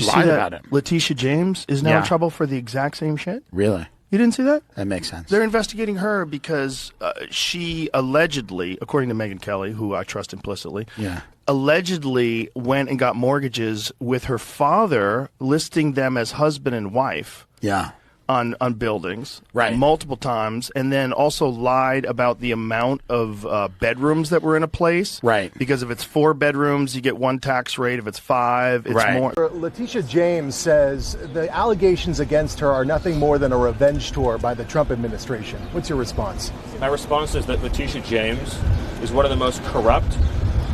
you lied see that about him. Letitia James is now in trouble for the exact same shit? Really? You didn't see that? That makes sense. They're investigating her because she allegedly, according to Megyn Kelly, who I trust implicitly, allegedly went and got mortgages with her father, listing them as husband and wife. Yeah. On buildings, right, multiple times, and then also lied about the amount of bedrooms that were in a place. Right. Because if it's 4 bedrooms, you get one tax rate. If it's 5, it's more. Letitia James says the allegations against her are nothing more than a revenge tour by the Trump administration. What's your response? My response is that Letitia James is one of the most corrupt,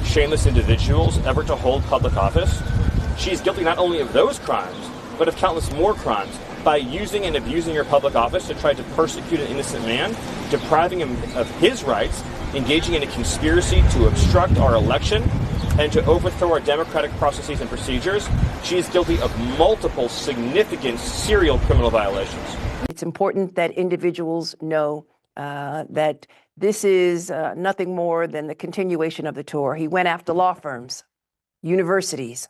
shameless individuals ever to hold public office. She's guilty not only of those crimes, but of countless more crimes, by using and abusing your public office to try to persecute an innocent man, depriving him of his rights, engaging in a conspiracy to obstruct our election, and to overthrow our democratic processes and procedures. She is guilty of multiple significant serial criminal violations. It's important that individuals know that this is nothing more than the continuation of the tour. He went after law firms, universities,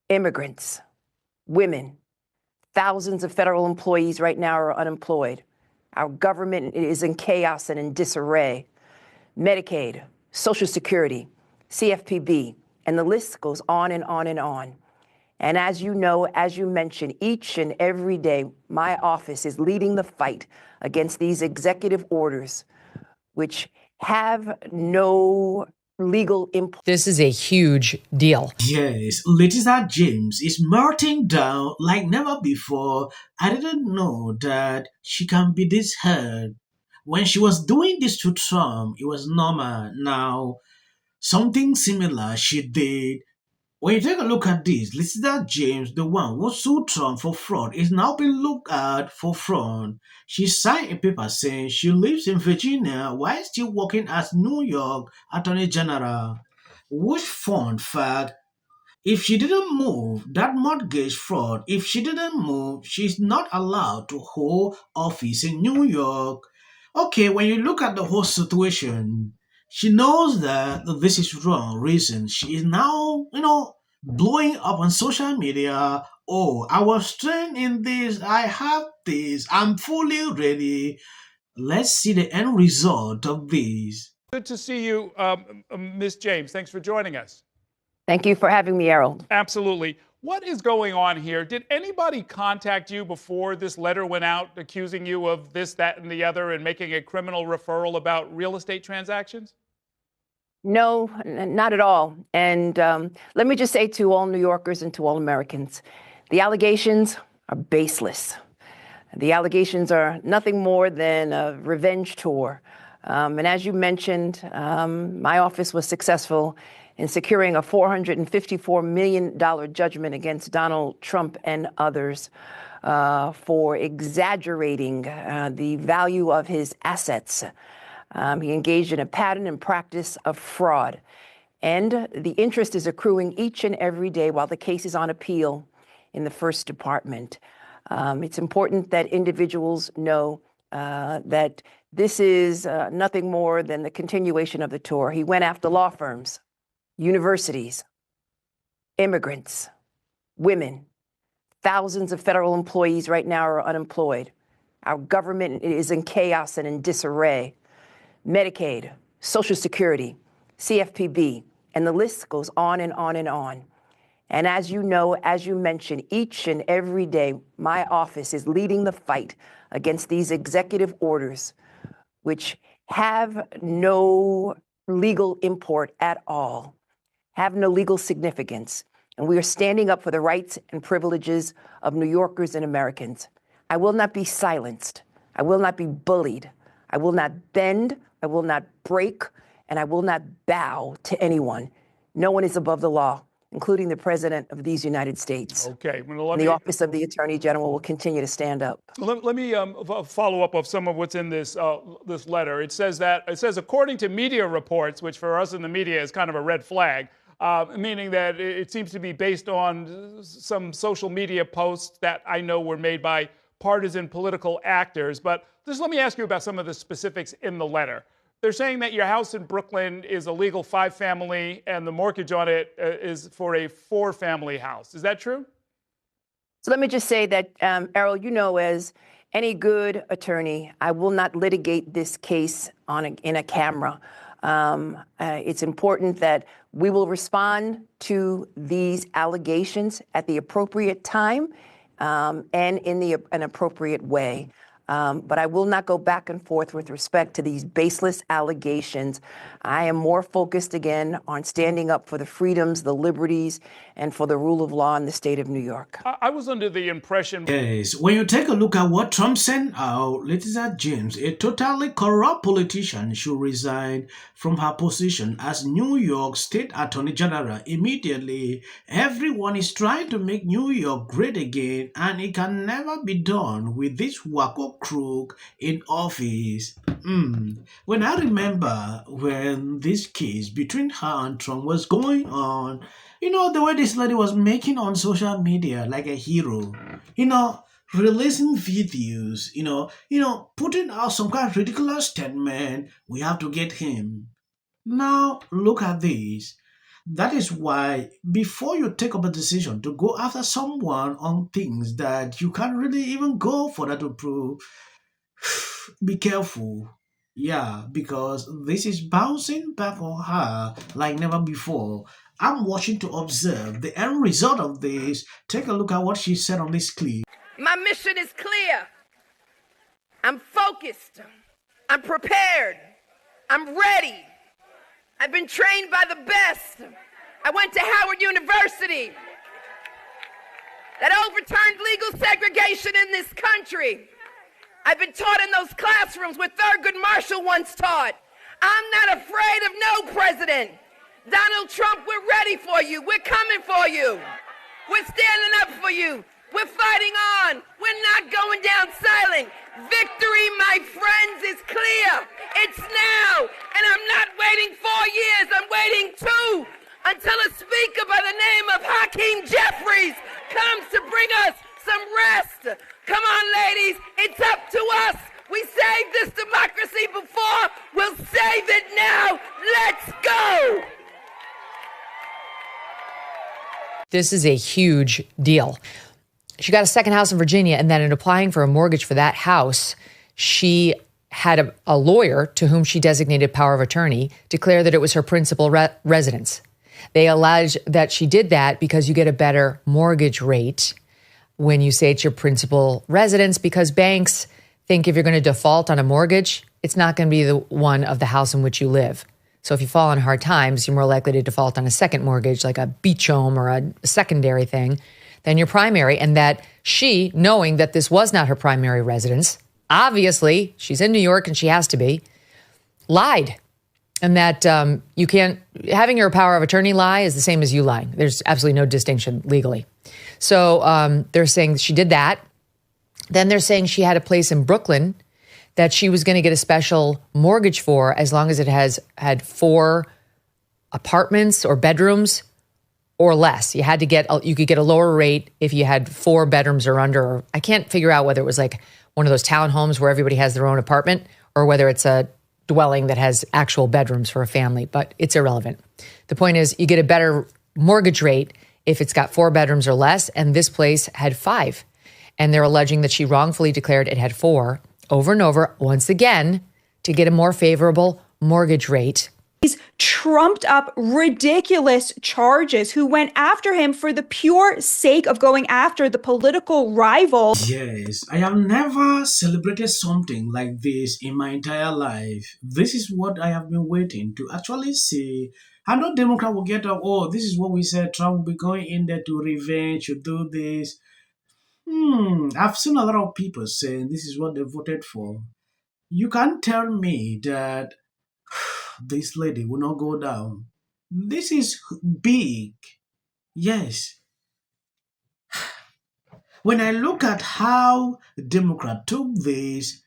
immigrants, women. Thousands of federal employees right now are unemployed. Our government is in chaos and in disarray. Medicaid, Social Security, CFPB, and the list goes on and on and on. And as you know, as you mentioned, each and every day, my office is leading the fight against these executive orders, which have no legal import. This is a huge deal. Yes, Letitia James is melting down like never before. I didn't know that she can be this hurt. When she was doing this to Trump, it was normal. Now, something similar she did. When you take a look at this, Letitia James, the one who sued Trump for fraud, is now being looked at for fraud. She signed a paper saying she lives in Virginia while still working as New York Attorney General. Which fun fact, if she didn't move, that mortgage fraud, if she didn't move, she's not allowed to hold office in New York. Okay, when you look at the whole situation, she knows that this is wrong reason. She is now, blowing up on social media. Oh, I was trained in this. I have this. I'm fully ready. Let's see the end result of this. Good to see you, Ms. James. Thanks for joining us. Thank you for having me, Errol. Absolutely. What is going on here? Did anybody contact you before this letter went out accusing you of this, that, and the other and making a criminal referral about real estate transactions? No, not at all. And let me just say to all New Yorkers and to all Americans, the allegations are baseless. The allegations are nothing more than a revenge tour. And as you mentioned, my office was successful in securing a $454 million judgment against Donald Trump and others for exaggerating the value of his assets. He engaged in a pattern and practice of fraud. And the interest is accruing each and every day while the case is on appeal in the First Department. It's important that individuals know that this is nothing more than the continuation of the tour. He went after law firms, universities, immigrants, women. Thousands of federal employees right now are unemployed. Our government is in chaos and in disarray. Medicaid, Social Security, CFPB, and the list goes on and on and on. And as you know, as you mentioned, each and every day, my office is leading the fight against these executive orders, which have no legal import at all, have no legal significance. And we are standing up for the rights and privileges of New Yorkers and Americans. I will not be silenced. I will not be bullied. I will not bend. I will not break. And I will not bow to anyone. No one is above the law, including the President of these United States. Okay. And the Office of the Attorney General will continue to stand up. Let me follow up of some of what's in this this letter. It says, according to media reports, which for us in the media is kind of a red flag, meaning that it seems to be based on some social media posts that I know were made by partisan political actors. But just let me ask you about some of the specifics in the letter. They're saying that your house in Brooklyn is a legal 5-family and the mortgage on it is for a 4-family house. Is that true? So let me just say that, Errol, you know, as any good attorney, I will not litigate this case in a camera. It's important that we will respond to these allegations at the appropriate time and in an appropriate way. But I will not go back and forth with respect to these baseless allegations. I am more focused, again, on standing up for the freedoms, the liberties, and for the rule of law in the state of New York. I was under the impression... Yes, when you take a look at what Trump sent out, Letitia James, a totally corrupt politician, should resign from her position as New York State Attorney General immediately. Everyone is trying to make New York great again, and it can never be done with this wacko crook in office. When I remember when this case between her and Trump was going on, the way this lady was making on social media like a hero, releasing videos, putting out some kind of ridiculous statement, we have to get him. Now, look at this. That is why, before you take up a decision to go after someone on things that you can't really even go for that to prove, be careful. Yeah, because this is bouncing back on her like never before. I'm watching to observe the end result of this. Take a look at what she said on this clip. My mission is clear. I'm focused. I'm prepared. I'm ready. I've been trained by the best. I went to Howard University that overturned legal segregation in this country. I've been taught in those classrooms where Thurgood Marshall once taught. I'm not afraid of no president. Donald Trump, we're ready for you. We're coming for you. We're standing up for you. We're fighting on. We're not going down silent. Victory, my friends, is clear. It's now. And I'm not waiting 4 years. I'm waiting 2 until a speaker by the name of Hakeem Jeffries comes to bring us some rest. Come on, ladies. It's up to us. We saved this democracy before. We'll save it now. Let's go. This is a huge deal. She got a second house in Virginia, and then in applying for a mortgage for that house, she had a lawyer to whom she designated power of attorney declare that it was her principal residence. They allege that she did that because you get a better mortgage rate when you say it's your principal residence, because banks think if you're going to default on a mortgage, it's not going to be the one of the house in which you live. So if you fall on hard times, you're more likely to default on a second mortgage, like a beach home or a secondary thing, than your primary. And that she, knowing that this was not her primary residence, obviously she's in New York and she has to be, lied. And that you can't, having your power of attorney lie is the same as you lying. There's absolutely no distinction legally. So they're saying she did that. Then they're saying she had a place in Brooklyn that she was going to get a special mortgage for as long as it had 4 apartments or bedrooms or less. You could get a lower rate if you had 4 bedrooms or under. I can't figure out whether it was like one of those townhomes where everybody has their own apartment or whether it's a dwelling that has actual bedrooms for a family, but it's irrelevant. The point is you get a better mortgage rate if it's got 4 bedrooms or less, and this place had 5. And they're alleging that she wrongfully declared it had 4 over and over, once again, to get a more favorable mortgage rate. These trumped up, ridiculous charges who went after him for the pure sake of going after the political rival. Yes, I have never celebrated something like this in my entire life. This is what I have been waiting to actually see. I know Democrat will get up, oh, this is what we said, Trump will be going in there to revenge, to do this. I've seen a lot of people saying this is what they voted for. You can't tell me that this lady will not go down. This is big. Yes. When I look at how Democrat took this,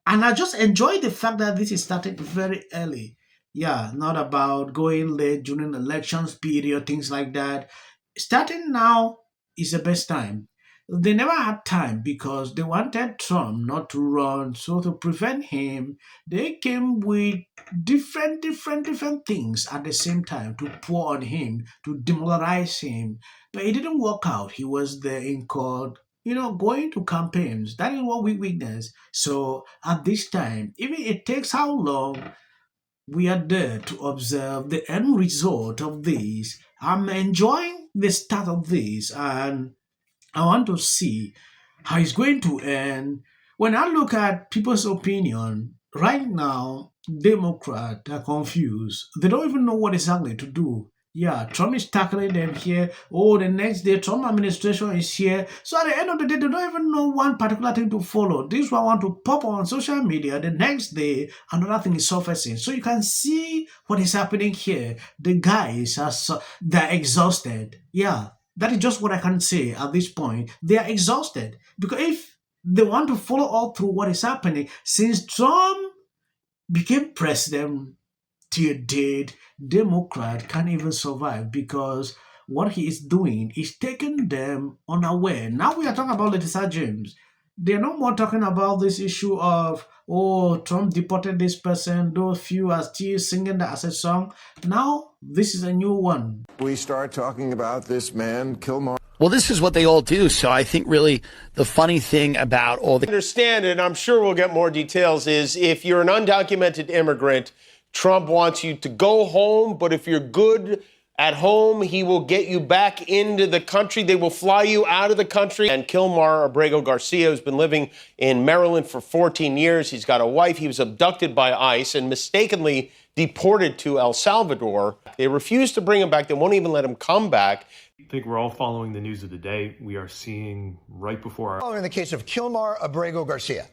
and I just enjoy the fact that this is started very early. Yeah, not about going late during elections period, things like that. Starting now is the best time. they never had time because they wanted Trump not to run. So to prevent him, they came with different things at the same time to pour on him, to demoralize him. But it didn't work out. He was there in court, going to campaigns. That is what we witnessed. So at this time, even it takes how long, we are there to observe the end result of this. I'm enjoying the start of this, and I want to see how it's going to end. When I look at people's opinion, right now, Democrats are confused. They don't even know what exactly to do. Yeah, Trump is tackling them here. Oh, the next day, Trump administration is here. So at the end of the day, they don't even know one particular thing to follow. This one want to pop on social media. The next day, another thing is surfacing. So you can see what is happening here. The guys they're exhausted. Yeah, that is just what I can say at this point. They are exhausted because if they want to follow all through what is happening, since Trump became president till date, Democrat can't even survive because what he is doing is taking them unaware. Now we are talking about Letitia James. They're no more talking about this issue of, oh, Trump deported this person. Those few are still singing that as a song. Now, this is a new one. We start talking about this man, Kilmar. Well, this is what they all do. So I think really the funny thing about all the... Understand, and I'm sure we'll get more details, is if you're an undocumented immigrant, Trump wants you to go home, but if you're good at home, he will get you back into the country. They will fly you out of the country. And Kilmar Abrego Garcia has been living in Maryland for 14 years. He's got a wife. He was abducted by ICE and mistakenly deported to El Salvador. They refuse to bring him back. They won't even let him come back. I think we're all following the news of the day. We are seeing right before our... Following the case of Kilmar Abrego Garcia,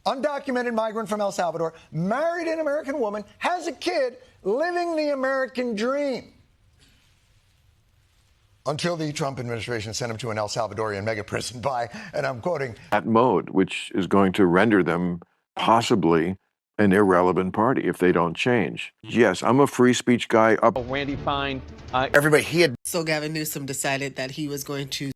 undocumented migrant from El Salvador, married an American woman, has a kid, living the American dream. Until the Trump administration sent him to an El Salvadorian mega prison by, and I'm quoting, that mode, which is going to render them possibly an irrelevant party if they don't change. Yes, I'm a free speech guy. Randy Fine. Everybody, he had... So Gavin Newsom decided that he was going to